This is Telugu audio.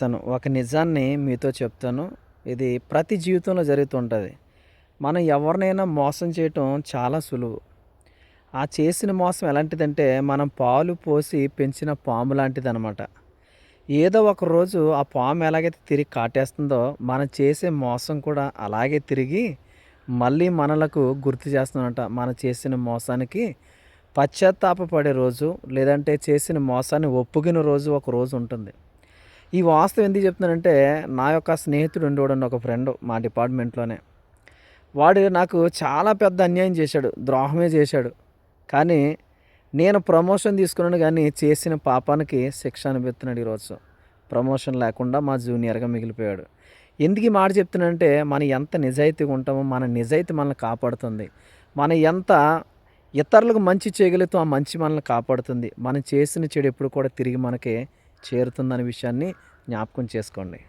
ఒక నిజాన్ని మీతో చెప్తాను. ఇది ప్రతి జీవితంలో జరుగుతుంటది. మనం ఎవరినైనా మోసం చేయటం చాలా సులువు. ఆ చేసిన మోసం ఎలాంటిదంటే, మనం పాలు పోసి పెంచిన పాము లాంటిదనమాట. ఏదో ఒక రోజు ఆ పాము ఎలాగైతే తిరిగి కాటేస్తుందో, మనం చేసే మోసం కూడా అలాగే తిరిగి మళ్ళీ మనలకు గుర్తు చేస్తుందనమాట. మనం చేసిన మోసానికి పశ్చాత్తాపపడే రోజు, లేదంటే చేసిన మోసాన్ని ఒప్పుకునే రోజు ఒక రోజు ఉంటుంది. ఈ వాస్తవం ఎందుకు చెప్తున్నానంటే, నా యొక్క స్నేహితుడు ఉండేవాడండి, ఒక ఫ్రెండు మా డిపార్ట్మెంట్‌లోనే. వాడు నాకు చాలా పెద్ద అన్యాయం చేశాడు. ద్రోహమే చేశాడు. కానీ నేను ప్రమోషన్ తీసుకున్నాను గానీ, చేసిన పాపానికి శిక్ష అనుభవిస్తున్నాడు ఈరోజు. ప్రమోషన్ లేకుండా మా జూనియర్‌గా మిగిలిపోయాడు. ఎందుకు ఈ మాట చెప్తున్నానంటే, మనం ఎంత నిజాయితీగా ఉంటామో, మన నిజాయితీ మనల్ని కాపాడుతుంది. మనం ఎంత ఇతరులకు మంచి చేయగలుగుతామో, ఆ మంచి మనల్ని కాపాడుతుంది. మనం చేసిన చెడు ఎప్పుడు కూడా తిరిగి మనకే చేరుతుందనే విషయాన్ని జ్ఞాపకం చేసుకోండి.